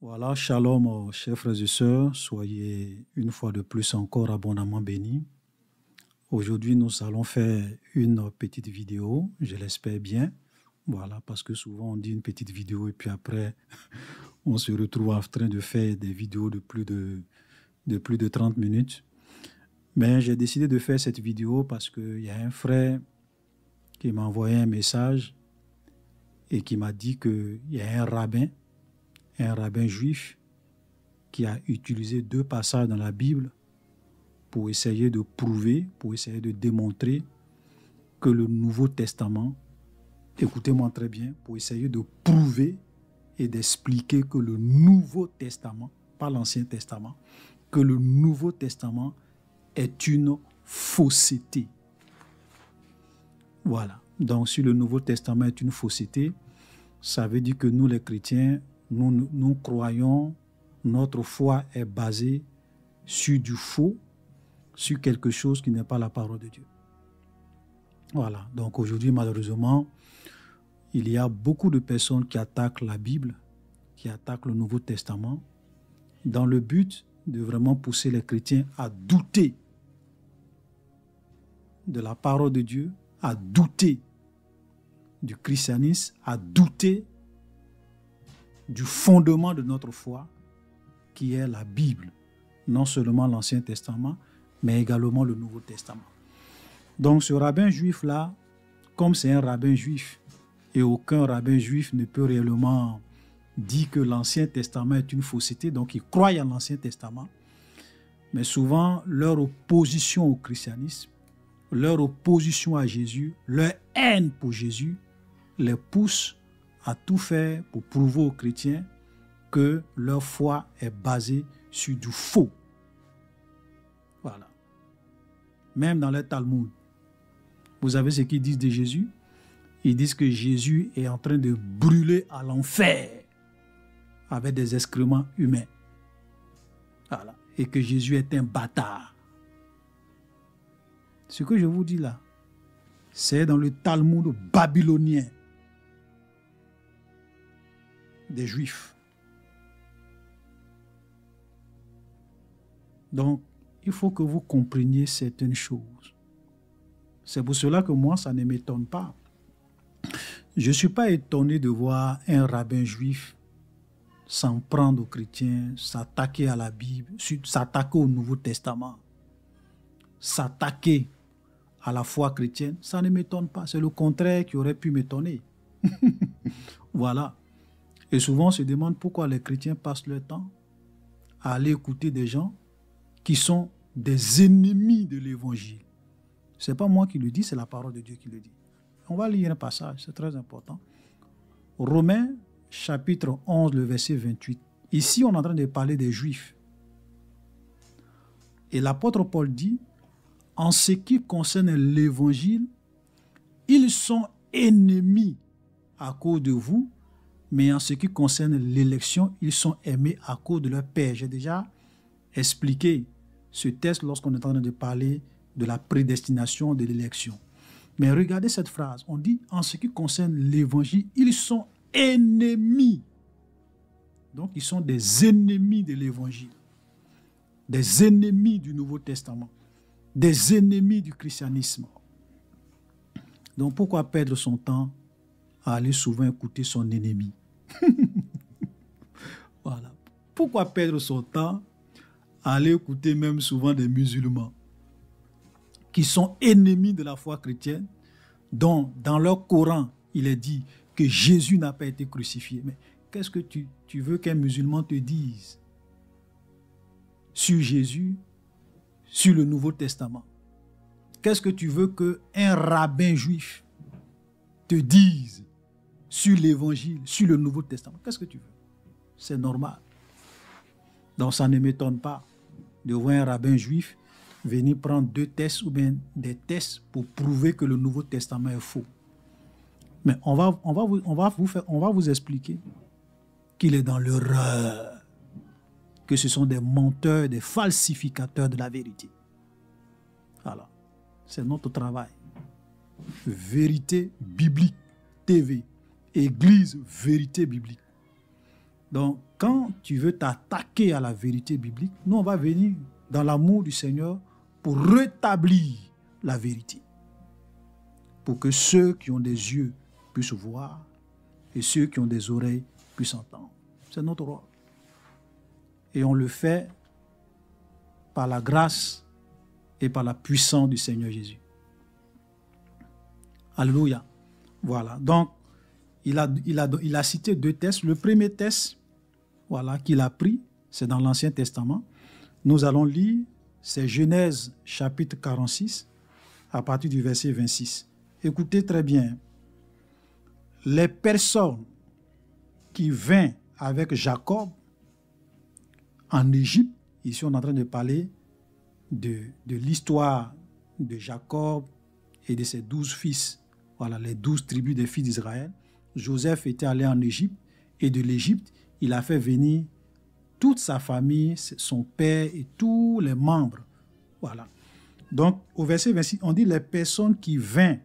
Voilà, shalom, chers frères et sœurs, soyez une fois de plus encore abondamment bénis. Aujourd'hui, nous allons faire une petite vidéo, je l'espère bien. Voilà, parce que souvent on dit une petite vidéo et puis après, on se retrouve en train de faire des vidéos de plus de 30 minutes. Mais j'ai décidé de faire cette vidéo parce qu'il y a un frère qui m'a envoyé un message et qui m'a dit qu'il y a un rabbin juif, qui a utilisé 2 passages dans la Bible pour essayer de prouver, pour essayer de démontrer que le Nouveau Testament, écoutez-moi très bien, pour essayer de prouver et d'expliquer que le Nouveau Testament, pas l'Ancien Testament, que le Nouveau Testament est une fausseté. Voilà. Donc, si le Nouveau Testament est une fausseté, ça veut dire que nous, les chrétiens, nous croyons, notre foi est basée sur du faux, sur quelque chose qui n'est pas la parole de Dieu. Voilà. Donc, aujourd'hui, malheureusement, il y a beaucoup de personnes qui attaquent la Bible, qui attaquent le Nouveau Testament, dans le but de vraiment pousser les chrétiens à douter de la parole de Dieu, à douter du christianisme, à douter du fondement de notre foi, qui est la Bible, non seulement l'Ancien Testament, mais également le Nouveau Testament. Donc ce rabbin juif-là, comme c'est un rabbin juif, et aucun rabbin juif ne peut réellement dire que l'Ancien Testament est une fausseté, donc ils croient en l'Ancien Testament, mais souvent leur opposition au christianisme, leur opposition à Jésus, leur haine pour Jésus, les pousse à tout faire pour prouver aux chrétiens que leur foi est basée sur du faux. Voilà. Même dans les Talmud, vous savez ce qu'ils disent de Jésus? Ils disent que Jésus est en train de brûler à l'enfer avec des excréments humains. Voilà. Et que Jésus est un bâtard. Ce que je vous dis là, c'est dans le Talmud babylonien des Juifs. Donc, il faut que vous compreniez certaines choses. C'est pour cela que moi, ça ne m'étonne pas. Je ne suis pas étonné de voir un rabbin juif s'en prendre aux chrétiens, s'attaquer à la Bible, s'attaquer au Nouveau Testament, s'attaquer à la foi chrétienne. Ça ne m'étonne pas. C'est le contraire qui aurait pu m'étonner. Voilà. Et souvent, on se demande pourquoi les chrétiens passent leur temps à aller écouter des gens qui sont des ennemis de l'évangile. Ce n'est pas moi qui le dis, c'est la parole de Dieu qui le dit. On va lire un passage, c'est très important. Romains, chapitre 11, le verset 28. Ici, on est en train de parler des Juifs. Et l'apôtre Paul dit, en ce qui concerne l'évangile, ils sont ennemis à cause de vous, mais en ce qui concerne l'élection, ils sont aimés à cause de leur Père. J'ai déjà expliqué ce texte lorsqu'on est en train de parler de la prédestination de l'élection. Mais regardez cette phrase. On dit, en ce qui concerne l'évangile, ils sont ennemis. Donc, ils sont des ennemis de l'évangile, des ennemis du Nouveau Testament, des ennemis du christianisme. Donc, pourquoi perdre son temps à aller souvent écouter son ennemi? Voilà. Pourquoi perdre son temps à aller écouter même souvent des musulmans qui sont ennemis de la foi chrétienne, dont dans leur Coran, il est dit que Jésus n'a pas été crucifié. Mais qu'est-ce que tu veux qu'un musulman te dise sur Jésus, sur le Nouveau Testament? Qu'est-ce que tu veux qu'un rabbin juif te dise sur l'Évangile, sur le Nouveau Testament? Qu'est-ce que tu veux? C'est normal. Donc ça ne m'étonne pas de voir un rabbin juif venir prendre 2 textes ou bien des textes pour prouver que le Nouveau Testament est faux. Mais on va vous expliquer qu'il est dans l'erreur, que ce sont des menteurs, des falsificateurs de la vérité. Voilà. C'est notre travail. Vérité biblique TV, Église Vérité biblique. Donc, quand tu veux t'attaquer à la vérité biblique, nous, on va venir dans l'amour du Seigneur pour rétablir la vérité. Pour que ceux qui ont des yeux puissent voir et ceux qui ont des oreilles puissent entendre. C'est notre rôle. Et on le fait par la grâce et par la puissance du Seigneur Jésus. Alléluia. Voilà. Donc, il a cité 2 textes. Le premier texte, voilà, qu'il a pris, c'est dans l'Ancien Testament. Nous allons lire, c'est Genèse chapitre 46, à partir du verset 26. Écoutez très bien. Les personnes qui vinrent avec Jacob en Égypte, ici on est en train de parler de l'histoire de Jacob et de ses 12 fils, voilà, les 12 tribus des fils d'Israël. Joseph était allé en Égypte et de l'Égypte, il a fait venir toute sa famille, son père et tous les membres. Voilà. Donc, au verset 26, on dit les personnes qui vinrent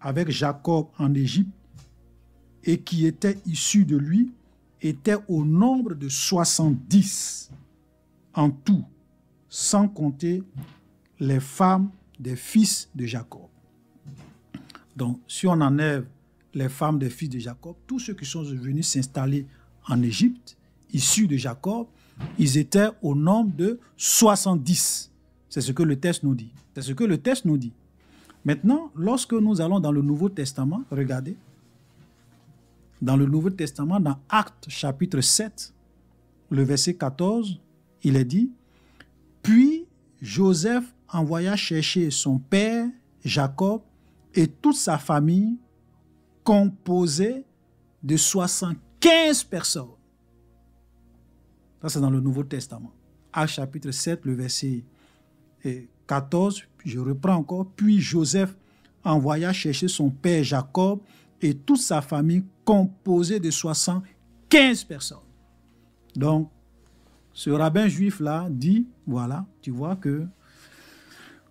avec Jacob en Égypte et qui étaient issues de lui étaient au nombre de 70 en tout, sans compter les femmes des fils de Jacob. Donc, si on enlève les femmes des fils de Jacob, tous ceux qui sont venus s'installer en Égypte, issus de Jacob, ils étaient au nombre de 70. C'est ce que le texte nous dit. C'est ce que le texte nous dit. Maintenant, lorsque nous allons dans le Nouveau Testament, regardez, dans le Nouveau Testament, dans Actes chapitre 7, le verset 14, il est dit, « Puis Joseph envoya chercher son père Jacob et toute sa famille composée de 75 personnes. » Ça, c'est dans le Nouveau Testament. Actes chapitre 7, le verset 14, je reprends encore. « Puis Joseph envoya chercher son père Jacob et toute sa famille composée de 75 personnes. » Donc, ce rabbin juif-là dit, voilà, tu vois que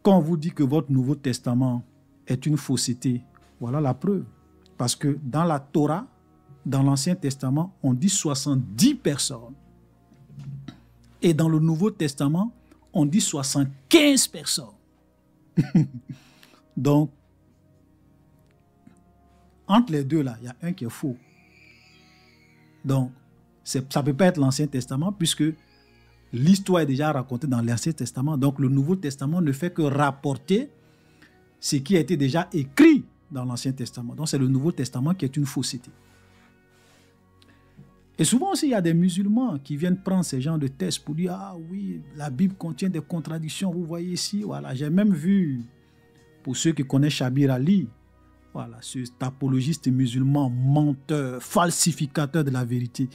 quand on vous dit que votre Nouveau Testament est une fausseté, voilà la preuve. Parce que dans la Torah, dans l'Ancien Testament, on dit 70 personnes. Et dans le Nouveau Testament, on dit 75 personnes. Donc, entre les deux, là, il y a un qui est faux. Donc, ça ne peut pas être l'Ancien Testament puisque l'histoire est déjà racontée dans l'Ancien Testament. Donc, le Nouveau Testament ne fait que rapporter ce qui a été déjà écrit dans l'Ancien Testament. Donc, c'est le Nouveau Testament qui est une fausseté. Et souvent aussi, il y a des musulmans qui viennent prendre ces genres de textes pour dire « Ah oui, la Bible contient des contradictions, vous voyez ici. » Voilà. J'ai même vu, pour ceux qui connaissent Shabir Ali, voilà, ce apologiste musulman, menteur, falsificateur de la vérité.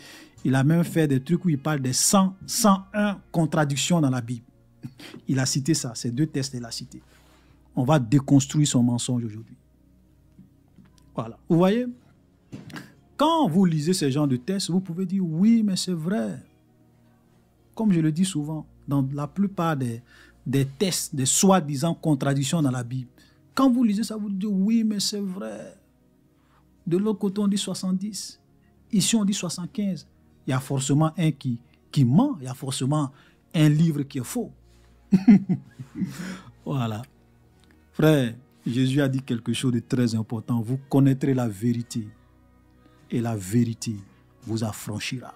Il a même fait des trucs où il parle des 101 contradictions dans la Bible. Il a cité ça, ces 2 textes, il a cité. On va déconstruire son mensonge aujourd'hui. Voilà. Vous voyez, quand vous lisez ce genre de textes, vous pouvez dire oui, mais c'est vrai. Comme je le dis souvent, dans la plupart des textes, des soi-disant contradictions dans la Bible, quand vous lisez ça, vous dites oui, mais c'est vrai. De l'autre côté, on dit 70. Ici, on dit 75. Il y a forcément un qui ment. Il y a forcément un livre qui est faux. Voilà. Frère, Jésus a dit quelque chose de très important. Vous connaîtrez la vérité et la vérité vous affranchira.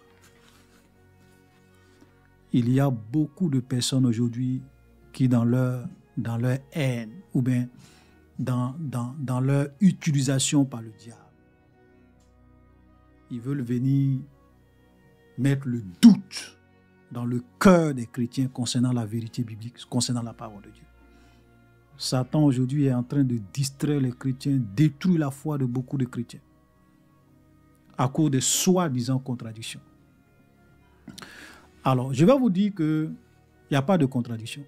Il y a beaucoup de personnes aujourd'hui qui, dans leur haine ou bien dans leur utilisation par le diable, ils veulent venir mettre le doute dans le cœur des chrétiens concernant la vérité biblique, concernant la parole de Dieu. Satan aujourd'hui est en train de distraire les chrétiens, détruire la foi de beaucoup de chrétiens à cause des soi-disant contradictions. Alors, je vais vous dire qu'il n'y a pas de contradiction.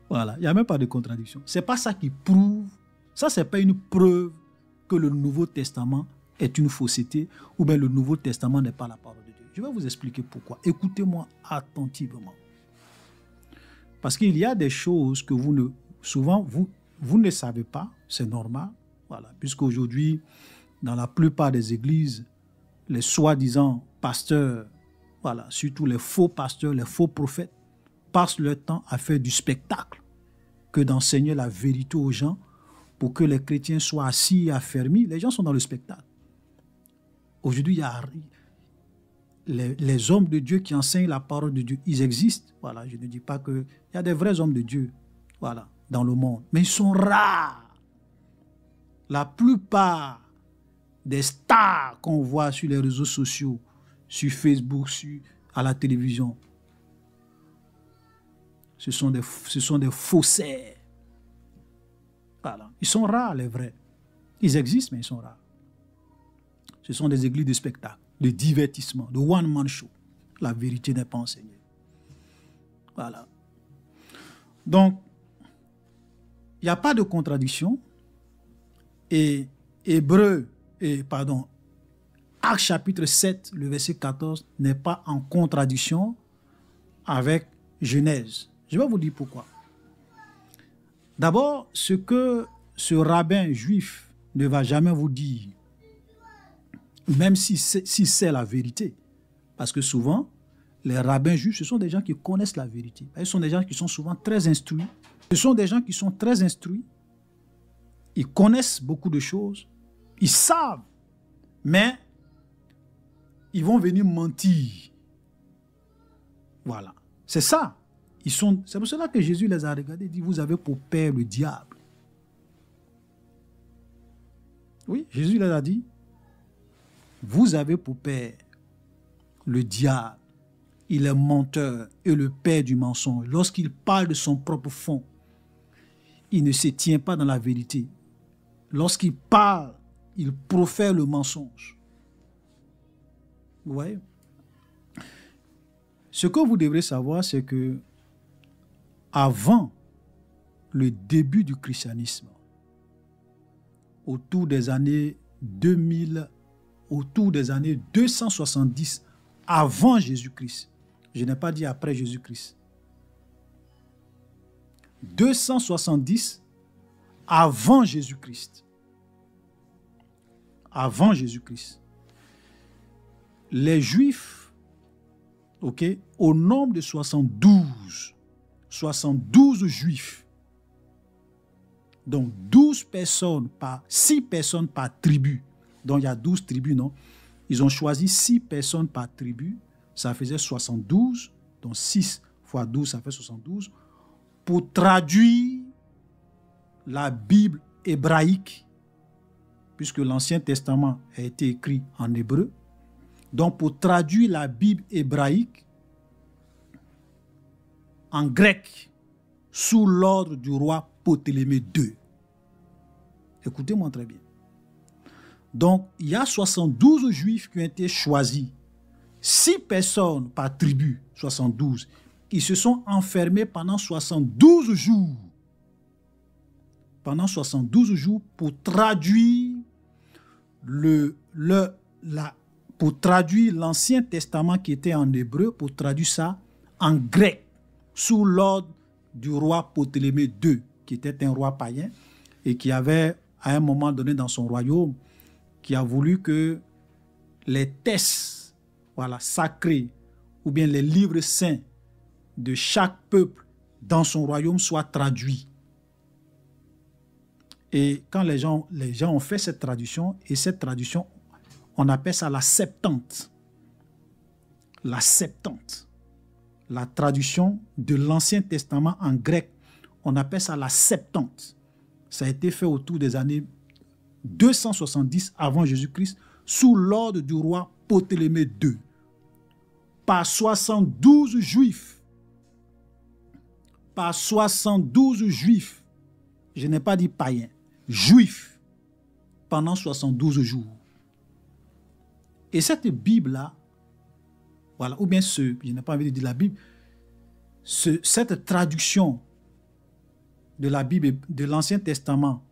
Voilà, il n'y a même pas de contradiction. Ce n'est pas ça qui prouve, ça ce n'est pas une preuve que le Nouveau Testament est une fausseté ou bien le Nouveau Testament n'est pas la parole de Dieu. Je vais vous expliquer pourquoi. Écoutez-moi attentivement. Parce qu'il y a des choses que souvent vous ne savez pas, c'est normal, voilà, puisqu'aujourd'hui, dans la plupart des églises, les soi-disant pasteurs, voilà, surtout les faux pasteurs, les faux prophètes, passent leur temps à faire du spectacle que d'enseigner la vérité aux gens pour que les chrétiens soient assis et affermis. Les gens sont dans le spectacle. Aujourd'hui, il y a les hommes de Dieu qui enseignent la parole de Dieu. Ils existent. Voilà, je ne dis pas qu'il y a des vrais hommes de Dieu, voilà, dans le monde, mais ils sont rares. La plupart des stars qu'on voit sur les réseaux sociaux, sur Facebook, à la télévision, ce sont des faussaires. Voilà. Ils sont rares, les vrais. Ils existent, mais ils sont rares. Ce sont des églises de spectacle, de divertissement, de one-man show. La vérité n'est pas enseignée. Voilà. Donc, il n'y a pas de contradiction. Et Actes chapitre 7, le verset 14, n'est pas en contradiction avec Genèse. Je vais vous dire pourquoi. D'abord, ce que ce rabbin juif ne va jamais vous dire, même si c'est la vérité, parce que souvent, les rabbins juifs, ce sont des gens qui connaissent la vérité. Ce sont des gens qui sont souvent très instruits. Ce sont des gens qui sont très instruits. Ils connaissent beaucoup de choses. Ils savent. Mais ils vont venir mentir. Voilà. C'est ça. C'est pour cela que Jésus les a regardés et dit, vous avez pour père le diable. Oui, Jésus les a dit, vous avez pour père le diable. Il est menteur et le père du mensonge. Lorsqu'il parle de son propre fond, il ne se tient pas dans la vérité. Lorsqu'il parle, il profère le mensonge. Vous voyez? Ce que vous devrez savoir, c'est que avant le début du christianisme, autour des années 2000, autour des années 270 avant Jésus-Christ, je n'ai pas dit après Jésus-Christ, 270 avant Jésus-Christ, les Juifs, au nombre de 72 Juifs, donc 6 personnes par tribu, donc il y a 12 tribus, non? Ils ont choisi 6 personnes par tribu, ça faisait 72, donc 6 fois 12, ça fait 72, pour traduire la Bible hébraïque, puisque l'Ancien Testament a été écrit en hébreu. Donc, pour traduire la Bible hébraïque en grec, sous l'ordre du roi Ptolémée II. Écoutez-moi très bien. Donc, il y a 72 Juifs qui ont été choisis. 6 personnes par tribu, 72. Ils se sont enfermés pendant 72 jours. Pendant 72 jours pour traduire pour traduire l'Ancien Testament qui était en hébreu, pour traduire ça en grec, sous l'ordre du roi Ptolémée II, qui était un roi païen et qui avait, à un moment donné dans son royaume, qui a voulu que les textes, sacrés, ou bien les livres saints de chaque peuple dans son royaume soient traduits. Et quand les gens ont fait cette traduction, et cette traduction, on appelle ça la Septante. La Septante. La traduction de l'Ancien Testament en grec, on appelle ça la Septante. Ça a été fait autour des années 270 avant Jésus-Christ, sous l'ordre du roi Ptolémée II, par 72 Juifs. Par 72 Juifs. Je n'ai pas dit païens. Juifs. Pendant 72 jours. Et cette Bible-là, ou bien je n'ai pas envie de dire la Bible, cette traduction de la Bible, de l'Ancien Testament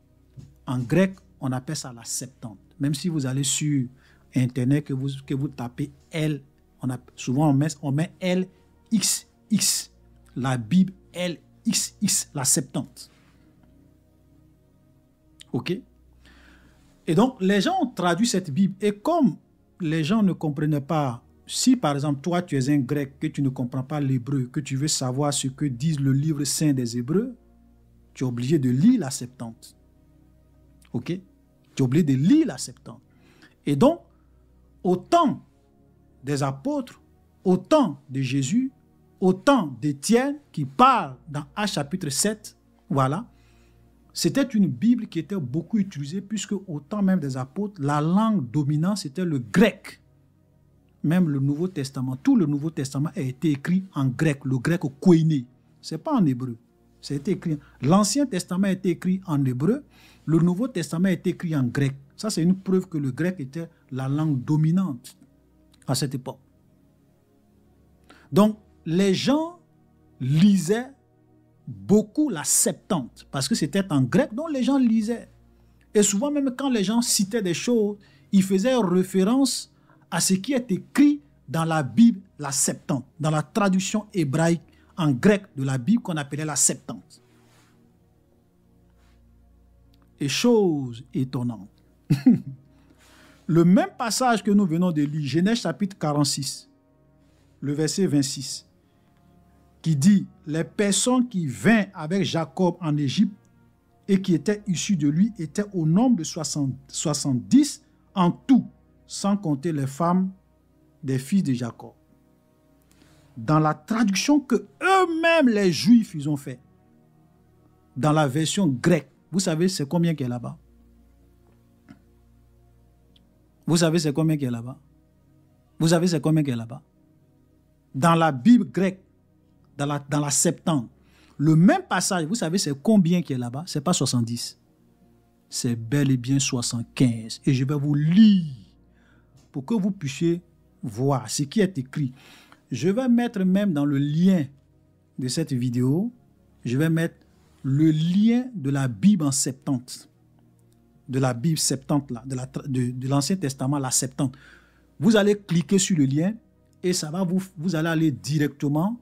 en grec, on appelle ça la Septante. Même si vous allez sur Internet, que vous tapez L, souvent on met LXX. La Bible LXX, la Septante. OK? Et donc, les gens ont traduit cette Bible. Et comme les gens ne comprenaient pas, si par exemple, toi, tu es un grec, que tu ne comprends pas l'hébreu, que tu veux savoir ce que dit le livre saint des Hébreux, tu es obligé de lire la Septante. OK? Tu es obligé de lire la Septante. Et donc, au temps des apôtres, au temps de Jésus, au temps d'Étienne, qui parle dans Actes chapitre 7, voilà, c'était une Bible qui était beaucoup utilisée, puisque au temps même des apôtres, la langue dominante, c'était le grec. Même le Nouveau Testament, tout le Nouveau Testament a été écrit en grec, le grec koiné. Ce n'est pas en hébreu. C'est écrit. L'Ancien Testament a été écrit en hébreu, le Nouveau Testament a été écrit en grec. Ça, c'est une preuve que le grec était la langue dominante à cette époque. Donc, les gens lisaient beaucoup la Septante, parce que c'était en grec, donc les gens lisaient. Et souvent, même quand les gens citaient des choses, ils faisaient référence à ce qui est écrit dans la Bible, la Septante, dans la traduction hébraïque en grec de la Bible qu'on appelait la Septante. Et chose étonnante, le même passage que nous venons de lire, Genèse chapitre 46, le verset 26, qui dit « Les personnes qui vinrent avec Jacob en Égypte et qui étaient issues de lui étaient au nombre de 70 en tout, sans compter les femmes des fils de Jacob. » Dans la traduction que eux-mêmes les Juifs ils ont fait, dans la version grecque, vous savez c'est combien qu'il y a là-bas? Vous savez c'est combien qu'il y a là-bas? Vous savez c'est combien qu'il y a là-bas? Dans la Bible grecque, dans la Septante, le même passage, vous savez c'est combien qu'il y a là-bas? Ce n'est pas 70. C'est bel et bien 75. Et je vais vous lire pour que vous puissiez voir ce qui est écrit. Je vais mettre même dans le lien de cette vidéo, je vais mettre le lien de la Bible en Septante, de la Bible Septante, là, de l'Ancien Testament, la Septante. Vous allez cliquer sur le lien et ça va vous allez aller directement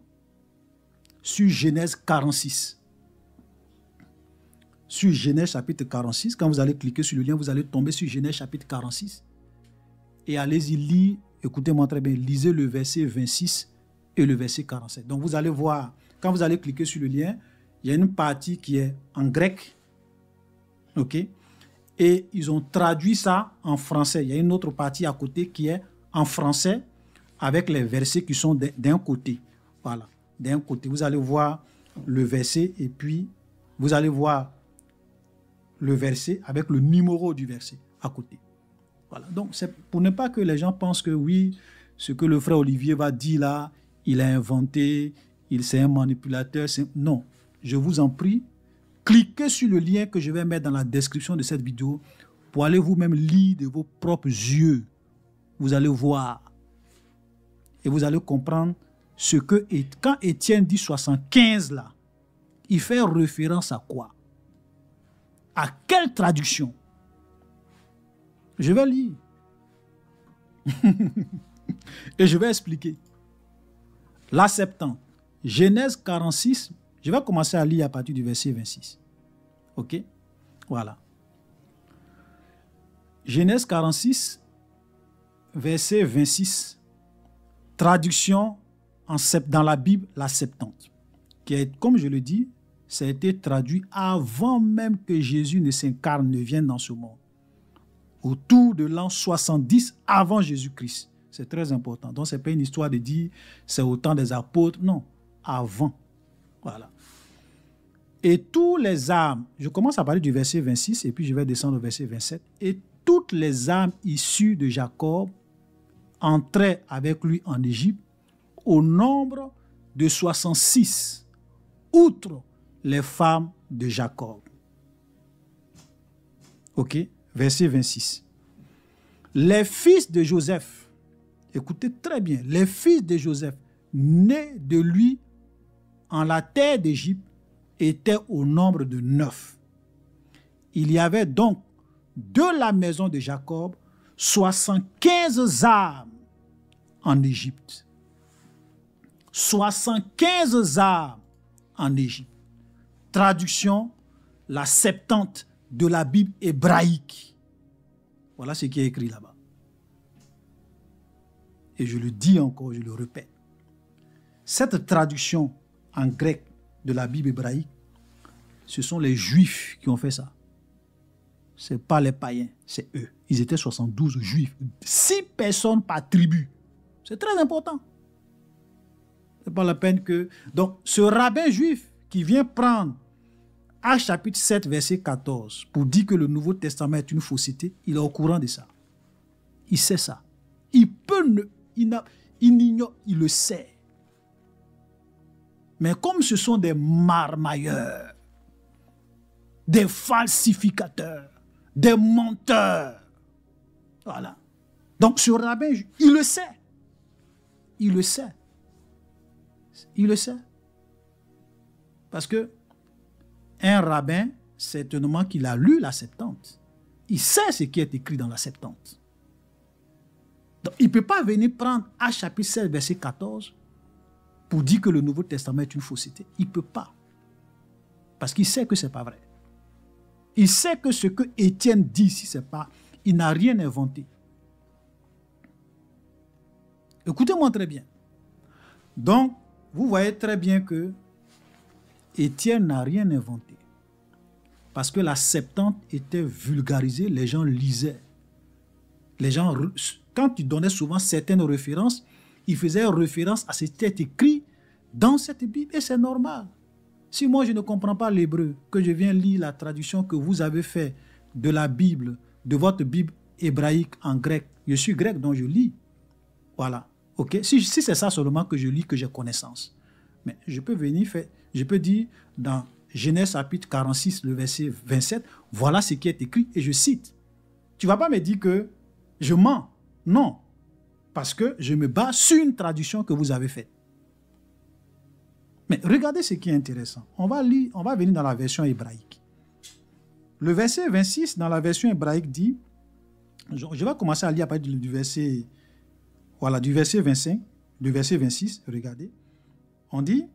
sur Genèse 46. Sur Genèse chapitre 46, quand vous allez cliquer sur le lien, vous allez tomber sur Genèse chapitre 46 et allez-y lire, écoutez-moi très bien, lisez le verset 26 et le verset 47. Donc vous allez voir, quand vous allez cliquer sur le lien, il y a une partie qui est en grec, ok, et ils ont traduit ça en français. Il y a une autre partie à côté qui est en français avec les versets qui sont d'un côté. Voilà, d'un côté. Vous allez voir le verset et puis vous allez voir le verset avec le numéro du verset à côté. Voilà. Donc, c'est pour ne pas que les gens pensent que oui, ce que le frère Olivier va dire là, il a inventé, c'est un manipulateur. Non, je vous en prie, cliquez sur le lien que je vais mettre dans la description de cette vidéo pour aller vous-même lire de vos propres yeux. Vous allez voir et vous allez comprendre ce que, quand Étienne dit 75 là, il fait référence à quoi? À quelle traduction? Je vais lire. Et je vais expliquer. La Septante, Genèse 46, je vais commencer à lire à partir du verset 26. Ok? Voilà. Genèse 46, verset 26. Traduction dans la Bible, la Septante. Qui est, comme je le dis, ça a été traduit avant même que Jésus ne s'incarne, ne vienne dans ce monde. Autour de l'an 70 avant Jésus-Christ. C'est très important. Donc, ce n'est pas une histoire de dire c'est au temps des apôtres. Non, avant. Voilà. Et tous les âmes, je commence à parler du verset 26 et puis je vais descendre au verset 27. Et toutes les âmes issues de Jacob entraient avec lui en Égypte au nombre de 66, outre les femmes de Jacob. Ok? Verset 26. Les fils de Joseph, écoutez très bien, les fils de Joseph, nés de lui en la terre d'Égypte, étaient au nombre de 9. Il y avait donc de la maison de Jacob 75 âmes en Égypte. 75 âmes en Égypte. Traduction, la Septante de la Bible hébraïque. Voilà ce qui est écrit là-bas. Et je le dis encore, je le répète. Cette traduction en grec de la Bible hébraïque, ce sont les Juifs qui ont fait ça. Ce n'est pas les païens, c'est eux. Ils étaient 72 Juifs. 6 personnes par tribu. C'est très important. Ce n'est pas la peine que... Donc, ce rabbin juif qui vient prendre Actes chapitre 7, verset 14, pour dire que le Nouveau Testament est une fausseté, il est au courant de ça. Il sait ça. Il le sait. Mais comme ce sont des marmailleurs, des falsificateurs, des menteurs, voilà. Donc ce rabbin, il le sait. Il le sait. Il le sait. Parce que un rabbin, certainement qu'il a lu la Septante. Il sait ce qui est écrit dans la Septante. Donc, il ne peut pas venir prendre Actes chapitre 16, verset 14 pour dire que le Nouveau Testament est une fausseté. Il ne peut pas. Parce qu'il sait que ce n'est pas vrai. Il sait que ce que Étienne dit, si ce n'est pas, il n'a rien inventé. Écoutez-moi très bien. Donc, vous voyez très bien que Étienne n'a rien inventé. Parce que la Septante était vulgarisée, les gens lisaient. Les gens, quand il donnait souvent certaines références, il faisait référence à ce qui était écrit dans cette Bible. Et c'est normal. Si moi je ne comprends pas l'hébreu, que je viens lire la traduction que vous avez faite de la Bible, de votre Bible hébraïque en grec, je suis grec donc je lis. Voilà. Ok. Si c'est ça seulement que je lis, que j'ai connaissance. Mais je peux venir faire, je peux dire dans Genèse chapitre 46, le verset 27, voilà ce qui est écrit et je cite. Tu ne vas pas me dire que je mens. Non. Parce que je me base sur une traduction que vous avez faite. Mais regardez ce qui est intéressant. On va venir dans la version hébraïque. Le verset 26 dans la version hébraïque dit, je vais commencer à lire à partir du verset, voilà, du verset 25, du verset 26, regardez. On dit,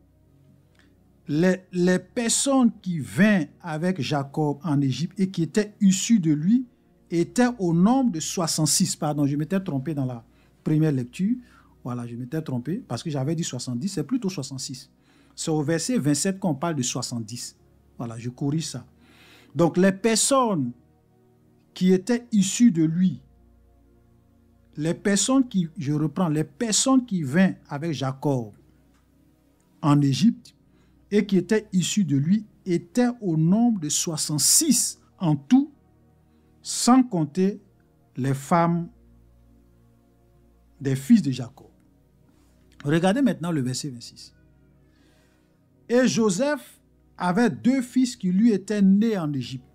les personnes qui vinrent avec Jacob en Égypte et qui étaient issues de lui étaient au nombre de 66. Pardon, je m'étais trompé dans la première lecture. Voilà, je m'étais trompé parce que j'avais dit 70, c'est plutôt 66. C'est au verset 27 qu'on parle de 70. Voilà, je corrige ça. Donc, les personnes qui étaient issues de lui, les personnes qui vinrent avec Jacob en Égypte et qui étaient issues de lui étaient au nombre de 66 en tout, sans compter les femmes des fils de Jacob. Regardez maintenant le verset 26. Et Joseph avait 2 fils qui lui étaient nés en Égypte.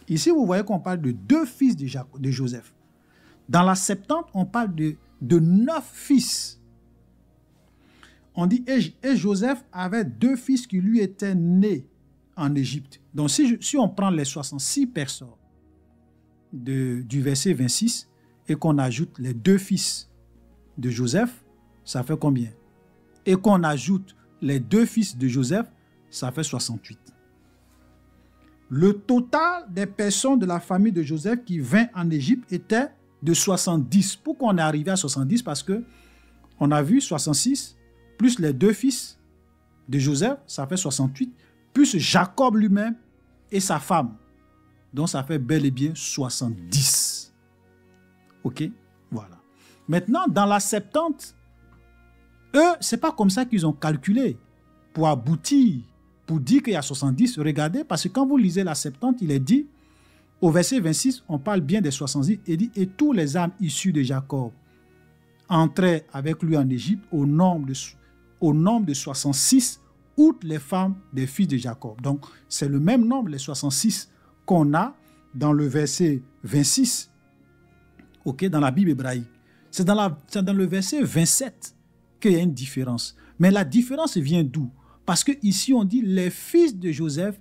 Ici, vous voyez qu'on parle de 2 fils de Joseph. Dans la Septante, on parle de 9 fils. On dit, et Joseph avait 2 fils qui lui étaient nés en Égypte. Donc, si on prend les 66 personnes du verset 26 et qu'on ajoute les 2 fils de Joseph, ça fait combien? Et qu'on ajoute les 2 fils de Joseph, ça fait 68. Le total des personnes de la famille de Joseph qui vint en Égypte était de 70. Pourquoi on est arrivé à 70? Parce que on a vu 66, plus les 2 fils de Joseph, ça fait 68, plus Jacob lui-même et sa femme. Donc ça fait bel et bien 70. Ok? Voilà. Maintenant, dans la Septante, eux, ce n'est pas comme ça qu'ils ont calculé pour aboutir, pour dire qu'il y a 70. Regardez, parce que quand vous lisez la Septante, il est dit, au verset 26, on parle bien des 70, il dit, et tous les âmes issus de Jacob entraient avec lui en Égypte au nombre de 66, outre les femmes des fils de Jacob. Donc, c'est le même nombre, les 66, qu'on a dans le verset 26, ok, dans la Bible hébraïque. C'est dans le verset 27 qu'il y a une différence. Mais la différence vient d'où? Parce que ici on dit les fils de Joseph,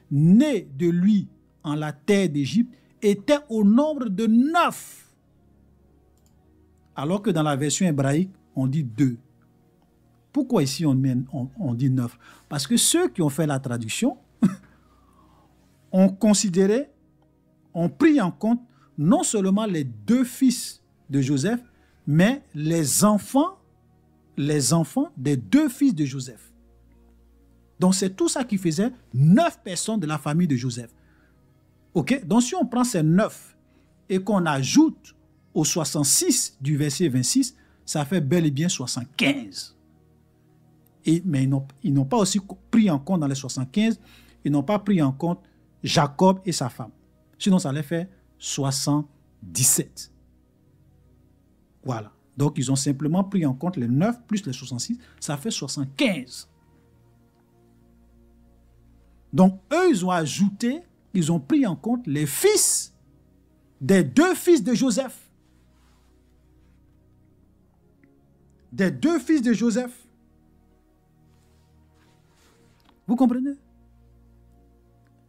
nés de lui en la terre d'Égypte, étaient au nombre de 9. Alors que dans la version hébraïque, on dit 2. Pourquoi ici on dit 9? Parce que ceux qui ont fait la traduction ont considéré, ont pris en compte non seulement les 2 fils de Joseph, mais les enfants des 2 fils de Joseph. Donc c'est tout ça qui faisait 9 personnes de la famille de Joseph. Ok? Donc si on prend ces 9 et qu'on ajoute aux 66 du verset 26, ça fait bel et bien 75. Mais ils n'ont pas aussi pris en compte dans les 75, ils n'ont pas pris en compte Jacob et sa femme. Sinon, ça les fait 77. Voilà. Donc, ils ont simplement pris en compte les 9 plus les 66, ça fait 75. Donc, eux, ils ont pris en compte les fils des 2 fils de Joseph. Des 2 fils de Joseph. Vous comprenez?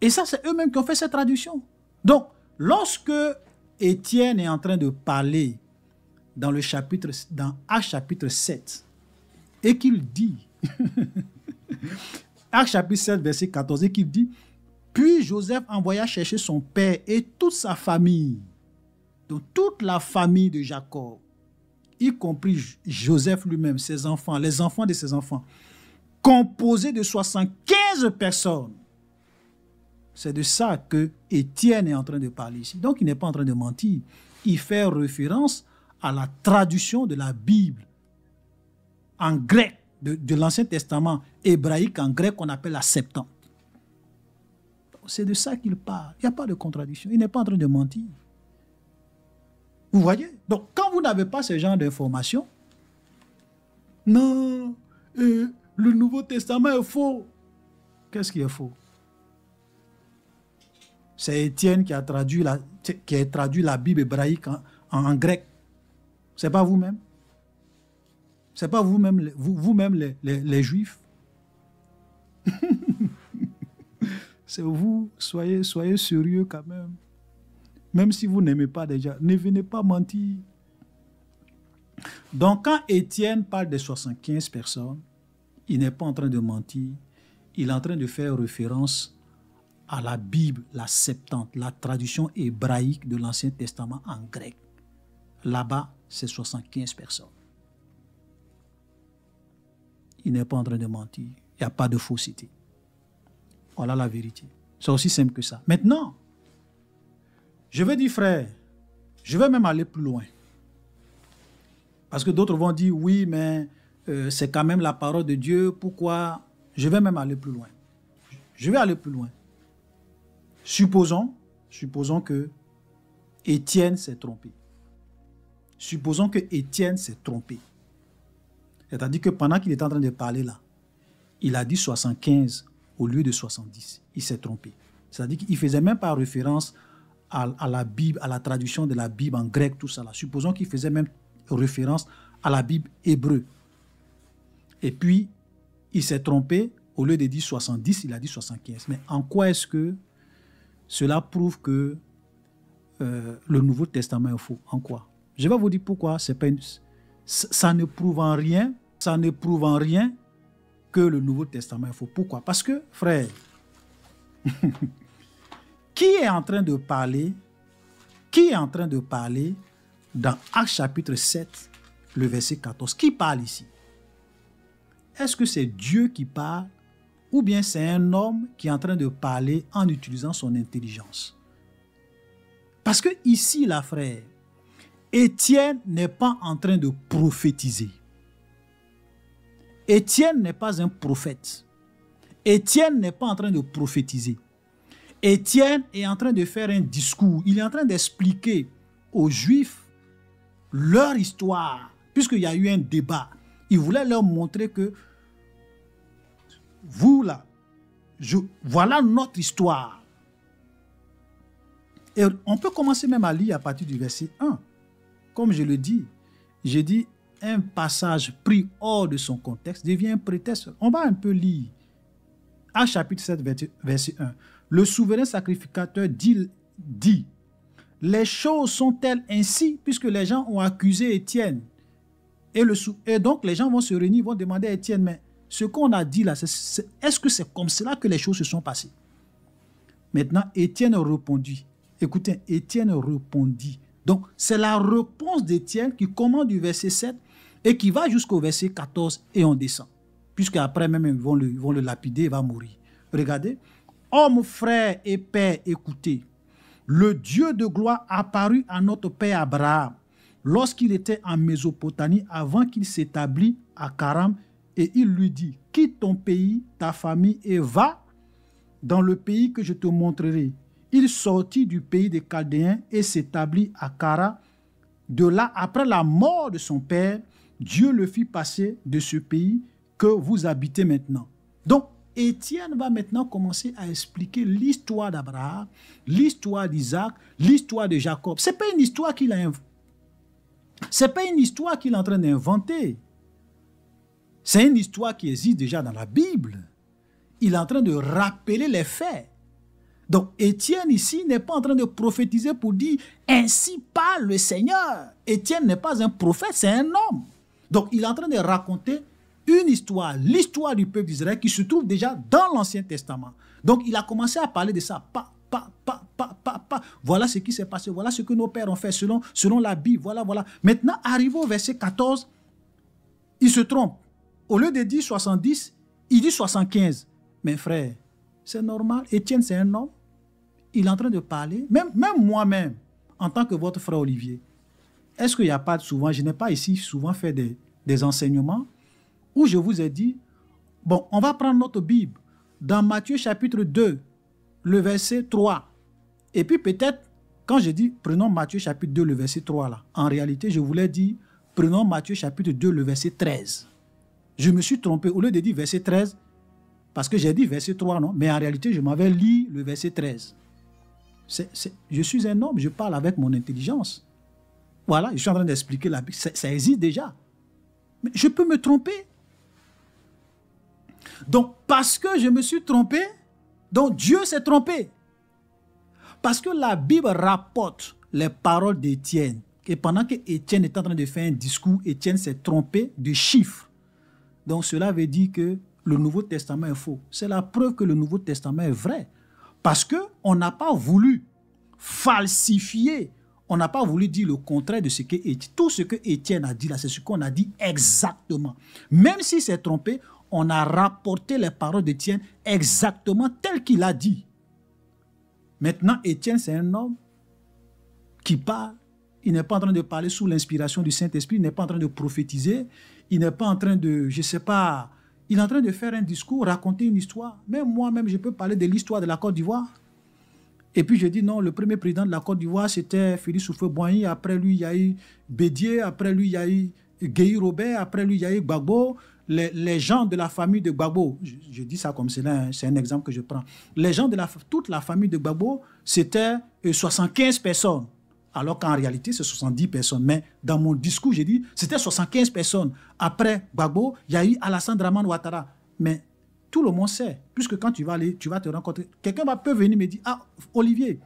Et ça, c'est eux-mêmes qui ont fait cette traduction. Donc, lorsque Étienne est en train de parler dans Actes chapitre 7, et qu'il dit, Actes chapitre 7, verset 14, et qu'il dit, puis Joseph envoya chercher son père et toute sa famille, donc toute la famille de Jacob, y compris Joseph lui-même, ses enfants, les enfants de ses enfants, composé de 75 personnes. C'est de ça que Étienne est en train de parler ici. Donc, il n'est pas en train de mentir. Il fait référence à la traduction de la Bible en grec, de l'Ancien Testament hébraïque en grec qu'on appelle la Septante. C'est de ça qu'il parle. Il n'y a pas de contradiction. Il n'est pas en train de mentir. Vous voyez? Donc, quand vous n'avez pas ce genre d'informations, non, le Nouveau Testament est faux. Qu'est-ce qui est faux? C'est Étienne qui a traduit la Bible hébraïque en grec. C'est pas vous-même. C'est pas vous-même, vous-même les Juifs. C'est vous. Soyez sérieux quand même. Même si vous n'aimez pas déjà, ne venez pas mentir. Donc, quand Étienne parle de 75 personnes, il n'est pas en train de mentir. Il est en train de faire référence à la Bible, la Septante, la traduction hébraïque de l'Ancien Testament en grec. Là-bas, c'est 75 personnes. Il n'est pas en train de mentir. Il n'y a pas de fausseté. Voilà la vérité. C'est aussi simple que ça. Maintenant, je vais dire, frère, je vais même aller plus loin. Parce que d'autres vont dire, oui, mais c'est quand même la parole de Dieu. Pourquoi? Je vais même aller plus loin. Je vais aller plus loin. Supposons que Étienne s'est trompé. Supposons que Étienne s'est trompé. C'est-à-dire que pendant qu'il est en train de parler là, il a dit 75 au lieu de 70. Il s'est trompé. C'est-à-dire qu'il ne faisait même pas référence à la Bible, à la traduction de la Bible en grec, tout ça là. Supposons qu'il faisait même référence à la Bible hébreu. Et puis, il s'est trompé. Au lieu de dire 70, il a dit 75. Mais en quoi est-ce que cela prouve que le Nouveau Testament est faux? En quoi? Je vais vous dire pourquoi. Ça ne prouve en rien. Ça ne prouve en rien que le Nouveau Testament est faux. Pourquoi? Parce que, frère, qui est en train de parler dans Actes chapitre 7, le verset 14? Qui parle ici? Est-ce que c'est Dieu qui parle ou bien c'est un homme qui est en train de parler en utilisant son intelligence? Parce que ici, là, frère, Étienne n'est pas en train de prophétiser. Étienne n'est pas un prophète. Étienne n'est pas en train de prophétiser. Étienne est en train de faire un discours. Il est en train d'expliquer aux Juifs leur histoire, puisqu'il y a eu un débat. Il voulait leur montrer que vous là, voilà notre histoire. Et on peut commencer même à lire à partir du verset 1. Comme je le dis, j'ai dit un passage pris hors de son contexte devient un prétexte. On va un peu lire. À chapitre 7, verset 1. Le souverain sacrificateur dit les choses sont-elles ainsi puisque les gens ont accusé Étienne. Et donc les gens vont se réunir, vont demander à Étienne, mais ce qu'on a dit là, est-ce que c'est comme cela que les choses se sont passées? Maintenant, Étienne répondit Écoutez, Étienne répondit. Donc, c'est la réponse d'Étienne qui commence du verset 7 et qui va jusqu'au verset 14 et on descend. Puisque après même, ils vont le lapider, il va mourir. Regardez. Hommes, frères et pères, écoutez. Le Dieu de gloire apparut à notre père Abraham lorsqu'il était en Mésopotamie avant qu'il s'établisse à Karam et il lui dit, quitte ton pays, ta famille et va dans le pays que je te montrerai. Il sortit du pays des Chaldéens et s'établit à Kara. De là, après la mort de son père, Dieu le fit passer de ce pays que vous habitez maintenant. Donc, Étienne va maintenant commencer à expliquer l'histoire d'Abraham, l'histoire d'Isaac, l'histoire de Jacob. Ce n'est pas une histoire qu'il a C'est pas une histoire qu'il est en train d'inventer. C'est une histoire qui existe déjà dans la Bible. Il est en train de rappeler les faits. Donc, Étienne ici n'est pas en train de prophétiser pour dire « Ainsi parle le Seigneur ». Étienne n'est pas un prophète, c'est un homme. Donc, il est en train de raconter une histoire, l'histoire du peuple d'Israël qui se trouve déjà dans l'Ancien Testament. Donc, il a commencé à parler de ça. Voilà ce qui s'est passé. Voilà ce que nos pères ont fait selon la Bible. Voilà. Maintenant, arrivé au verset 14, il se trompe. Au lieu de dire 70, il dit 75. Mes frères, c'est normal. Étienne, c'est un homme. Il est en train de parler. Même moi-même, en tant que votre frère Olivier, est-ce qu'il n'y a pas souvent, je n'ai pas ici souvent fait des enseignements où je vous ai dit, bon, on va prendre notre Bible dans Matthieu chapitre 2, le verset 3. Et puis peut-être, quand je dis prenons Matthieu chapitre 2, le verset 3 là, en réalité, je voulais dire prenons Matthieu chapitre 2, le verset 13. Je me suis trompé. Au lieu de dire verset 13, parce que j'ai dit verset 3, non? Mais en réalité, je m'avais lu le verset 13. Je suis un homme, je parle avec mon intelligence. Voilà, je suis en train d'expliquer la Bible. Ça existe déjà. Mais je peux me tromper. Donc, parce que je me suis trompé, donc Dieu s'est trompé. Parce que la Bible rapporte les paroles d'Étienne. Et pendant que Étienne est en train de faire un discours, Étienne s'est trompé de chiffres. Donc, cela veut dire que le Nouveau Testament est faux. C'est la preuve que le Nouveau Testament est vrai. Parce qu'on n'a pas voulu falsifier, on n'a pas voulu dire le contraire de ce que Étienne. Tout ce que Étienne a dit là, c'est ce qu'on a dit exactement. Même s'il s'est trompé, on a rapporté les paroles d'Étienne exactement telles qu'il a dit. Maintenant, Étienne, c'est un homme qui parle. Il n'est pas en train de parler sous l'inspiration du Saint-Esprit, il n'est pas en train de prophétiser, il n'est pas en train de, je ne sais pas, il est en train de faire un discours, raconter une histoire. Même moi-même, je peux parler de l'histoire de la Côte d'Ivoire. Et puis je dis non, le premier président de la Côte d'Ivoire, c'était Félix Houphouët-Boigny. Après lui, il y a eu Bédié. Après lui, il y a eu Guéhi Robert. Après lui, il y a eu Gbagbo. Les gens de la famille de Gbagbo, je dis ça comme c'est un exemple que je prends. Les gens de toute la famille de Gbagbo, c'était 75 personnes. Alors qu'en réalité, c'est 70 personnes. Mais dans mon discours, j'ai dit, c'était 75 personnes. Après Gbagbo, il y a eu Alassane Dramane Ouattara. Mais tout le monde sait, puisque quand tu vas aller, tu vas te rencontrer. Quelqu'un peut venir me dire, ah, Olivier,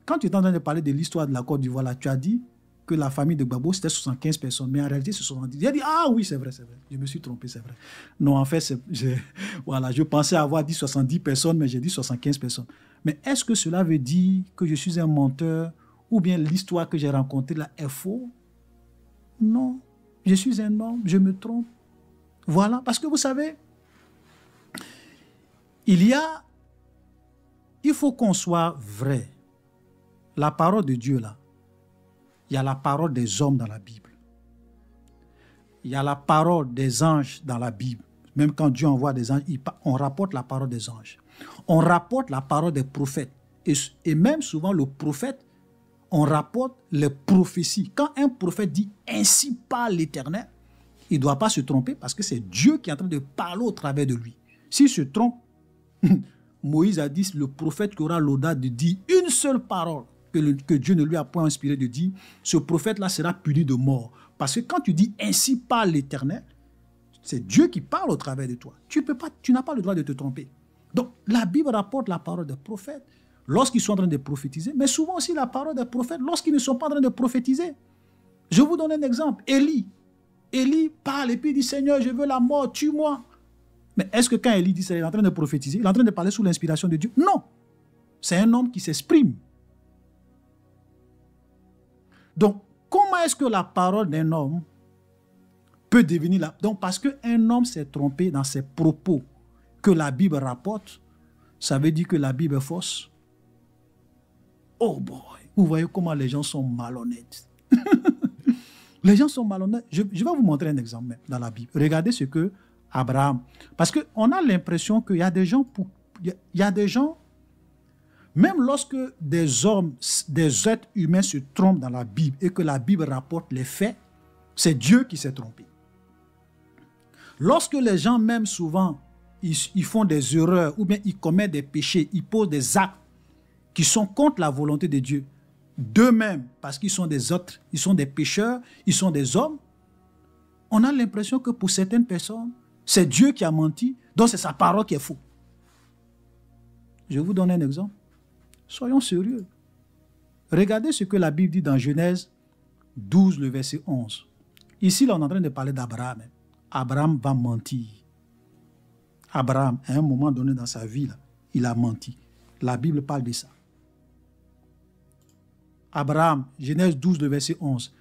quand tu es en train de parler de l'histoire de la Côte d'Ivoire, là, tu as dit que la famille de Gbagbo, c'était 75 personnes. Mais en réalité, c'est 70. J'ai dit, ah oui, c'est vrai, c'est vrai. Je me suis trompé, c'est vrai. Non, en fait, je pensais avoir dit 70 personnes, mais j'ai dit 75 personnes. Mais est-ce que cela veut dire que je suis un menteur ou bien l'histoire que j'ai rencontrée là est faux? Non. Je suis un homme, je me trompe. Voilà, parce que vous savez, il faut qu'on soit vrai. La parole de Dieu là, il y a la parole des hommes dans la Bible. Il y a la parole des anges dans la Bible. Même quand Dieu envoie des anges, on rapporte la parole des anges. On rapporte la parole des prophètes. Et même souvent le prophète, on rapporte les prophéties. Quand un prophète dit « Ainsi parle l'Éternel », il ne doit pas se tromper parce que c'est Dieu qui est en train de parler au travers de lui. S'il se trompe, Moïse a dit, le prophète qui aura l'audace de dire une seule parole que Dieu ne lui a pas inspiré de dire, ce prophète-là sera puni de mort. Parce que quand tu dis « Ainsi parle l'Éternel », c'est Dieu qui parle au travers de toi. Tu n'as pas le droit de te tromper. Donc, la Bible rapporte la parole des prophètes lorsqu'ils sont en train de prophétiser, mais souvent aussi la parole des prophètes lorsqu'ils ne sont pas en train de prophétiser. Je vous donne un exemple. Élie parle et puis il dit « Seigneur, je veux la mort, tue-moi ». Mais est-ce que quand Élie dit ça, il est en train de prophétiser, il est en train de parler sous l'inspiration de Dieu? Non. C'est un homme qui s'exprime. Donc, comment est-ce que la parole d'un homme peut devenir la... Donc, parce qu'un homme s'est trompé dans ses propos que la Bible rapporte, ça veut dire que la Bible est fausse. Oh boy, vous voyez comment les gens sont malhonnêtes. Les gens sont malhonnêtes. Je vais vous montrer un exemple dans la Bible. Regardez ce que Abraham... Parce qu'on a l'impression qu'il y a des gens... Il y a des gens... Même lorsque des hommes, des êtres humains se trompent dans la Bible et que la Bible rapporte les faits, c'est Dieu qui s'est trompé. Lorsque les gens, même souvent, ils font des erreurs ou bien ils commettent des péchés, ils posent des actes qui sont contre la volonté de Dieu, d'eux-mêmes, parce qu'ils sont des autres, ils sont des pécheurs, ils sont des hommes, on a l'impression que pour certaines personnes, c'est Dieu qui a menti, donc c'est sa parole qui est fausse. Je vais vous donner un exemple. Soyons sérieux. Regardez ce que la Bible dit dans Genèse 12, le verset 11. Ici, là, on est en train de parler d'Abraham. Abraham va mentir. Abraham, à un moment donné dans sa vie, là, il a menti. La Bible parle de ça. Abraham, Genèse 12, le verset 11.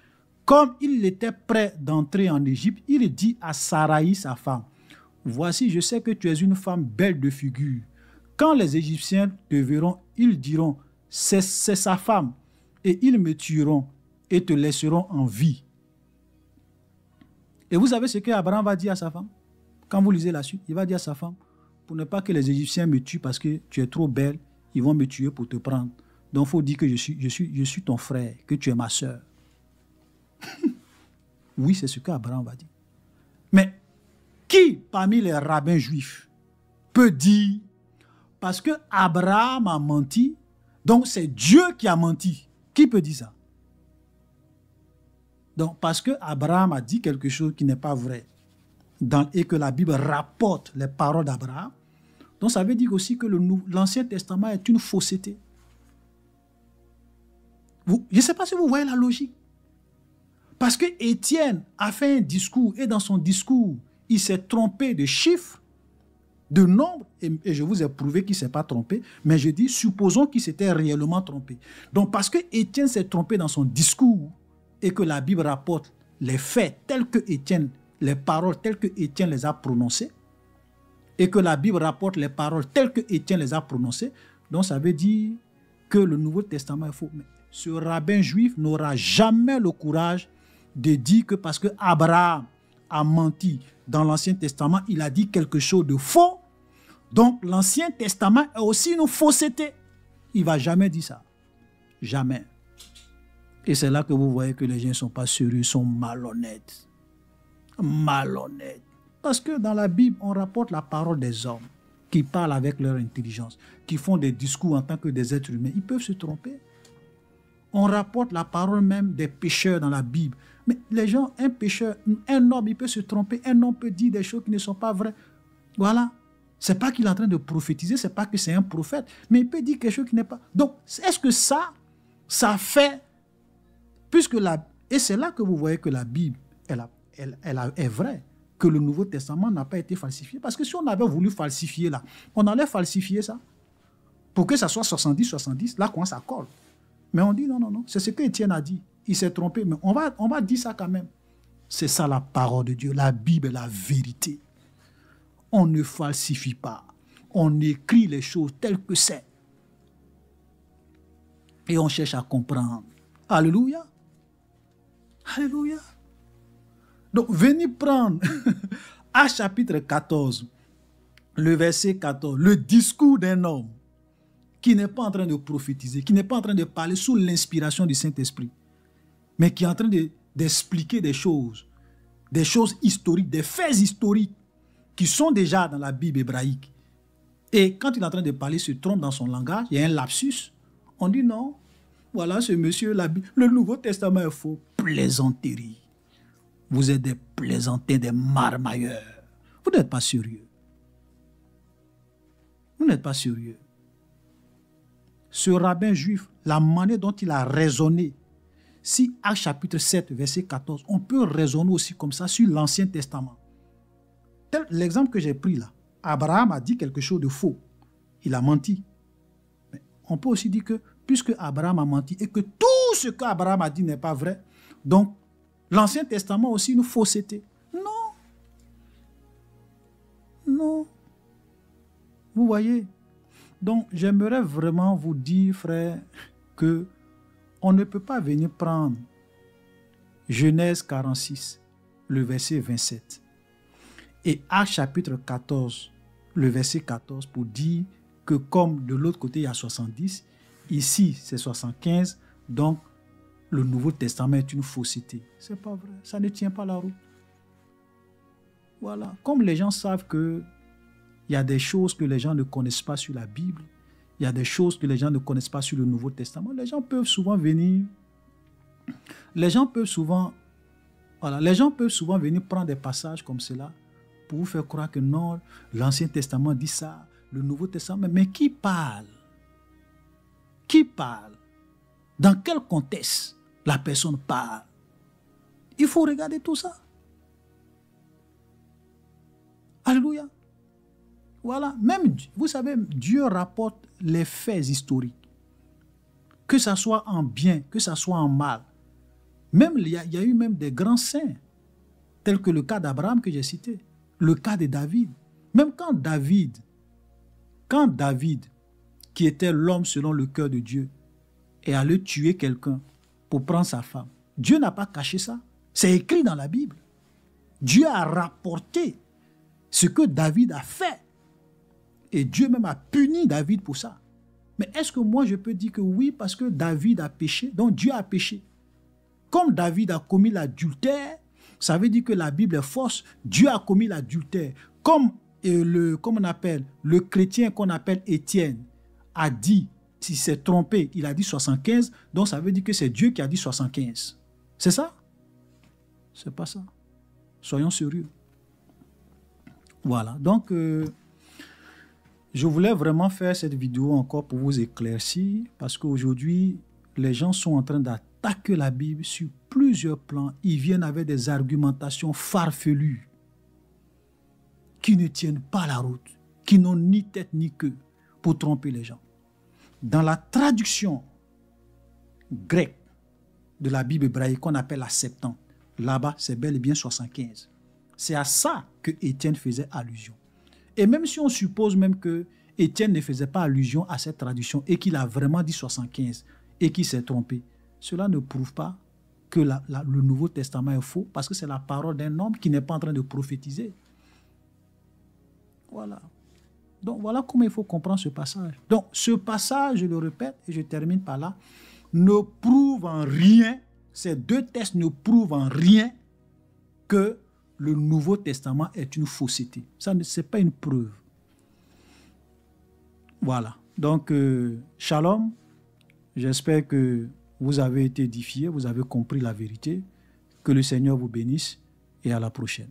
Comme il était prêt d'entrer en Égypte, il dit à Saraï, sa femme, « Voici, je sais que tu es une femme belle de figure. Quand les Égyptiens te verront, ils diront, c'est sa femme, et ils me tueront et te laisseront en vie. » Et vous savez ce qu'Abraham va dire à sa femme? Quand vous lisez la suite, il va dire à sa femme, pour ne pas que les Égyptiens me tuent parce que tu es trop belle, ils vont me tuer pour te prendre. Donc il faut dire que je suis ton frère, que tu es ma soeur. Oui, c'est ce qu'Abraham va dire. Mais qui parmi les rabbins juifs peut dire, parce que Abraham a menti, donc c'est Dieu qui a menti? Qui peut dire ça? Donc, parce que Abraham a dit quelque chose qui n'est pas vrai, et que la Bible rapporte les paroles d'Abraham, donc ça veut dire aussi que l'Ancien Testament est une fausseté. Je ne sais pas si vous voyez la logique. Parce que Étienne a fait un discours, et dans son discours, il s'est trompé de chiffres, de nombres, et je vous ai prouvé qu'il ne s'est pas trompé, mais je dis, supposons qu'il s'était réellement trompé. Donc, parce que Étienne s'est trompé dans son discours, et que la Bible rapporte les faits tels que Étienne, les paroles telles que Étienne les a prononcées, et que la Bible rapporte les paroles telles que Étienne les a prononcées, donc ça veut dire que le Nouveau Testament est faux. Mais ce rabbin juif n'aura jamais le courage de dire que parce que Abraham a menti dans l'Ancien Testament, il a dit quelque chose de faux, donc l'Ancien Testament est aussi une fausseté. Il ne va jamais dire ça. Jamais. Et c'est là que vous voyez que les gens ne sont pas sérieux, sont malhonnêtes. Malhonnêtes. Parce que dans la Bible, on rapporte la parole des hommes qui parlent avec leur intelligence, qui font des discours en tant que des êtres humains. Ils peuvent se tromper. On rapporte la parole même des pécheurs dans la Bible. Mais les gens, un pécheur, un homme, il peut se tromper. Un homme peut dire des choses qui ne sont pas vraies. Voilà. Ce n'est pas qu'il est en train de prophétiser, ce n'est pas que c'est un prophète, mais il peut dire quelque chose qui n'est pas... Donc, est-ce que ça fait... Et c'est là que vous voyez que la Bible, est vraie, que le Nouveau Testament n'a pas été falsifié. Parce que si on avait voulu falsifier là, on allait falsifier ça. Pour que ça soit 70-70, là, quand ça colle. Mais on dit non, non, non. C'est ce que Étienne a dit. Il s'est trompé, mais on va dire ça quand même. C'est ça la parole de Dieu. La Bible est la vérité. On ne falsifie pas. On écrit les choses telles que c'est. Et on cherche à comprendre. Alléluia. Alléluia. Donc, venez prendre à chapitre 14, le verset 14, le discours d'un homme qui n'est pas en train de prophétiser, qui n'est pas en train de parler sous l'inspiration du Saint-Esprit, mais qui est en train d'expliquer des choses historiques, des faits historiques qui sont déjà dans la Bible hébraïque. Et quand il est en train de parler, il se trompe dans son langage, il y a un lapsus. On dit non, voilà ce monsieur, le Nouveau Testament est faux. Plaisanterie. Vous êtes des plaisantins, des marmailleurs. Vous n'êtes pas sérieux. Vous n'êtes pas sérieux. Ce rabbin juif, la manière dont il a raisonné, si Actes chapitre 7, verset 14, on peut raisonner aussi comme ça sur l'Ancien Testament. L'exemple que j'ai pris là, Abraham a dit quelque chose de faux. Il a menti. Mais on peut aussi dire que puisque Abraham a menti et que tout ce qu'Abraham a dit n'est pas vrai, donc l'Ancien Testament aussi une fausseté. Non. Non. Vous voyez? Donc, j'aimerais vraiment vous dire, frère, que on ne peut pas venir prendre Genèse 46, le verset 27, et Actes chapitre 14, le verset 14, pour dire que comme de l'autre côté il y a 70, ici c'est 75, donc le Nouveau Testament est une fausseté. C'est pas vrai, ça ne tient pas la route. Voilà, comme les gens savent que il y a des choses que les gens ne connaissent pas sur la Bible, il y a des choses que les gens ne connaissent pas sur le Nouveau Testament, les gens peuvent souvent venir, les gens peuvent souvent venir prendre des passages comme cela pour vous faire croire que non, l'Ancien Testament dit ça, le Nouveau Testament, mais qui parle? Qui parle? Dans quel contexte la personne parle? Il faut regarder tout ça. Alléluia. Voilà, même, vous savez, Dieu rapporte les faits historiques. Que ça soit en bien, que ça soit en mal. Même, il y a eu même des grands saints, tels que le cas d'Abraham que j'ai cité, le cas de David. Même quand David, qui était l'homme selon le cœur de Dieu, est allé tuer quelqu'un pour prendre sa femme, Dieu n'a pas caché ça. C'est écrit dans la Bible. Dieu a rapporté ce que David a fait. Et Dieu même a puni David pour ça. Mais est-ce que moi je peux dire que oui, parce que David a péché, donc Dieu a péché? Comme David a commis l'adultère, ça veut dire que la Bible est fausse. Dieu a commis l'adultère. Comme le chrétien qu'on appelle Étienne a dit, s'il s'est trompé, il a dit 75, donc ça veut dire que c'est Dieu qui a dit 75. C'est ça? C'est pas ça. Soyons sérieux. Voilà, donc je voulais vraiment faire cette vidéo encore pour vous éclaircir, parce qu'aujourd'hui, les gens sont en train d'attaquer la Bible sur plusieurs plans. Ils viennent avec des argumentations farfelues qui ne tiennent pas la route, qui n'ont ni tête ni queue pour tromper les gens. Dans la traduction grecque de la Bible hébraïque qu'on appelle la Septante, là-bas, c'est bel et bien 75. C'est à ça que Étienne faisait allusion. Et même si on suppose même que Étienne ne faisait pas allusion à cette traduction et qu'il a vraiment dit 75 et qu'il s'est trompé, cela ne prouve pas que le Nouveau Testament est faux, parce que c'est la parole d'un homme qui n'est pas en train de prophétiser. Voilà. Donc voilà comment il faut comprendre ce passage. Donc ce passage, je le répète et je termine par là, ne prouve en rien, ces deux textes ne prouvent en rien que le Nouveau Testament est une fausseté. Ça, ce n'est pas une preuve. Voilà. Donc, shalom. J'espère que vous avez été édifiés, vous avez compris la vérité. Que le Seigneur vous bénisse et à la prochaine.